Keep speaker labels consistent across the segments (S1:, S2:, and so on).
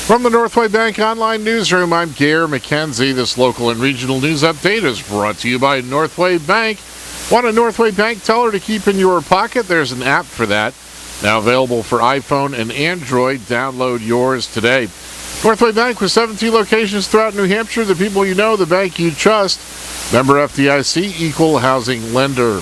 S1: From the Northway Bank Online Newsroom, I'm Gare McKenzie. This local and regional news update is brought to you by Northway Bank. Want a Northway Bank teller to keep in your pocket? There's an app for that. Now available for iPhone and Android. Download yours today. Northway Bank with 17 locations throughout New Hampshire. The people you know, the bank you trust. Member FDIC, equal housing lender.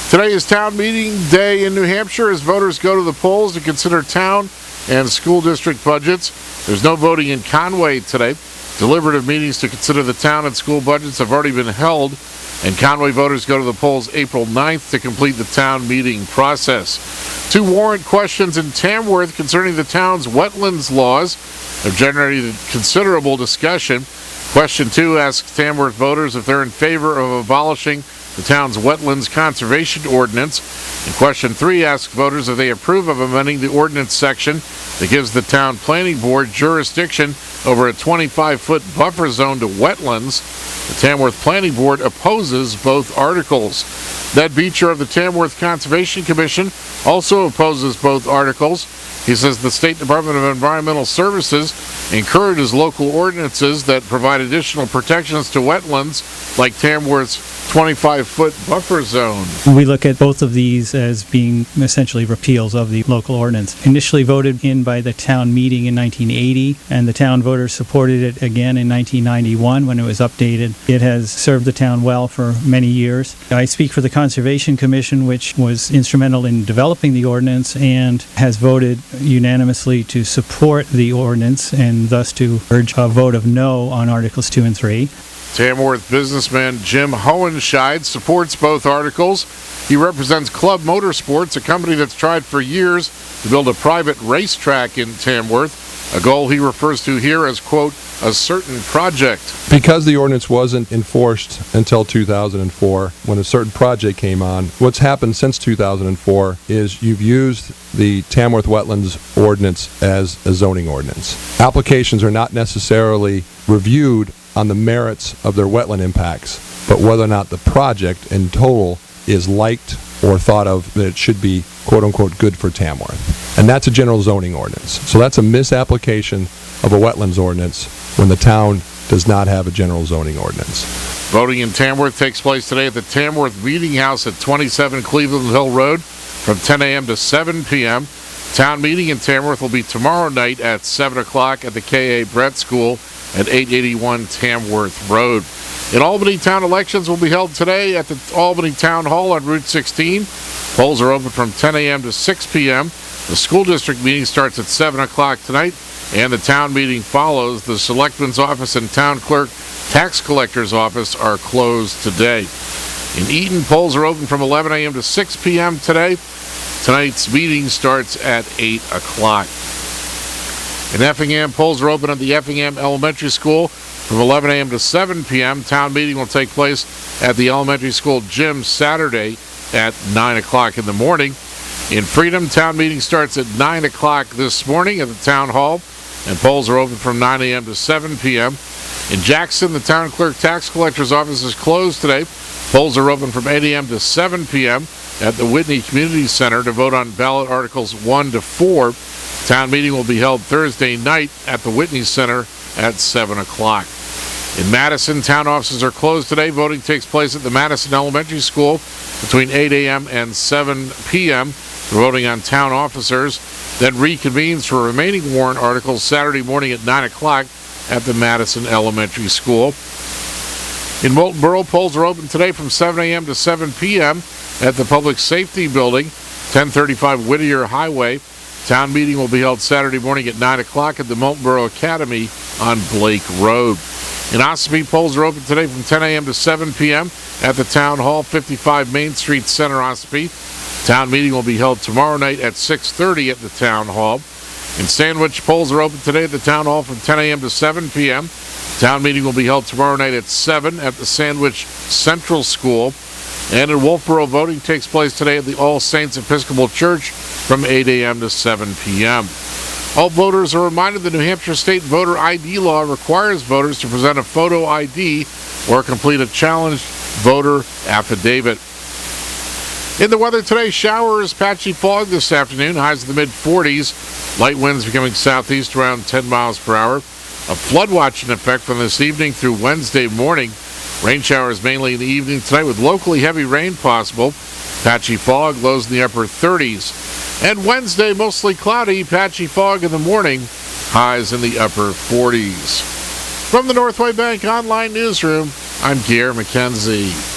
S1: Today is town meeting day in New Hampshire as voters go to the polls to consider town and school district budgets. There's no voting in Conway today. Deliberative meetings to consider the town and school budgets have already been held, and Conway voters go to the polls April 9th to complete the town meeting process. 2 warrant questions in Tamworth concerning the town's wetlands laws have generated considerable discussion. Question 2 asks Tamworth voters if they're in favor of abolishing the town's wetlands conservation ordinance. And question 3 asks voters if they approve of amending the ordinance section that gives the town planning board jurisdiction over a 25-foot buffer zone to wetlands. The Tamworth Planning Board opposes both articles. Ned Beecher of the Tamworth Conservation Commission also opposes both articles. He says the State Department of Environmental Services encourages local ordinances that provide additional protections to wetlands, like Tamworth's 25-foot buffer zone.
S2: We look at both of these as being essentially repeals of the local ordinance. Initially voted in by the town meeting in 1980, and the town voters supported it again in 1991 when it was updated. It has served the town well for many years. I speak for the Conservation Commission, which was instrumental in developing the ordinance and has voted unanimously to support the ordinance and thus to urge a vote of no on Articles 2 and 3.
S1: Tamworth businessman Jim Hohenscheid supports both articles. He represents Club Motorsports, a company that's tried for years to build a private racetrack in Tamworth, a goal he refers to here as, quote, a certain project.
S3: Because the ordinance wasn't enforced until 2004, when a certain project came on, what's happened since 2004 is you've used the Tamworth Wetlands Ordinance as a zoning ordinance. Applications are not necessarily reviewed on the merits of their wetland impacts, but whether or not the project in total is liked or thought of that it should be quote-unquote good for Tamworth. And that's a general zoning ordinance. So that's a misapplication of a wetlands ordinance when the town does not have a general zoning ordinance.
S1: Voting in Tamworth takes place today at the Tamworth Meeting House at 27 Cleveland Hill Road from 10 a.m. to 7 p.m. Town meeting in Tamworth will be tomorrow night at 7 o'clock at the K.A. Brett School at 881 Tamworth Road. In Albany, town elections will be held today at the Albany Town Hall on Route 16. Polls are open from 10 a.m. to 6 p.m. The school district meeting starts at 7 o'clock tonight, and the town meeting follows. The selectman's office and town clerk tax collector's office are closed today. In Eaton, polls are open from 11 a.m. to 6 p.m. today. Tonight's meeting starts at 8 o'clock. In Effingham, polls are open at the Effingham Elementary School from 11 a.m. to 7 p.m. Town meeting will take place at the elementary school gym Saturday at 9 o'clock in the morning. In Freedom, town meeting starts at 9 o'clock this morning at the town hall, and polls are open from 9 a.m. to 7 p.m. In Jackson, the town clerk tax collector's office is closed today. Polls are open from 8 a.m. to 7 p.m. at the Whitney Community Center to vote on ballot articles 1 to 4. Town meeting will be held Thursday night at the Whitney Center at 7 o'clock. In Madison, town offices are closed today. Voting takes place at the Madison Elementary School between 8 a.m. and 7 p.m. for voting on town officers, then reconvenes for remaining warrant articles Saturday morning at 9 o'clock at the Madison Elementary School. In Moulton Borough, polls are open today from 7 a.m. to 7 p.m. at the Public Safety Building, 1035 Whittier Highway. Town meeting will be held Saturday morning at 9 o'clock at the Moulton Borough Academy on Blake Road. In Ossipee, polls are open today from 10 a.m. to 7 p.m. at the Town Hall, 55 Main Street Center, Ossipee. Town meeting will be held tomorrow night at 6:30 at the Town Hall. In Sandwich, polls are open today at the Town Hall from 10 a.m. to 7 p.m. Town meeting will be held tomorrow night at 7 at the Sandwich Central School. And in Wolfboro, voting takes place today at the All Saints Episcopal Church from 8 a.m. to 7 p.m. All voters are reminded the New Hampshire State Voter ID law requires voters to present a photo ID or complete a challenged voter affidavit. In the weather today, showers, patchy fog this afternoon, highs in the mid-40s. Light winds becoming southeast around 10 miles per hour. A flood watch in effect from this evening through Wednesday morning. Rain showers mainly in the evening tonight with locally heavy rain possible. Patchy fog, lows in the upper 30s. And Wednesday, mostly cloudy, patchy fog in the morning, highs in the upper 40s. From the Northway Bank Online Newsroom, I'm Gare McKenzie.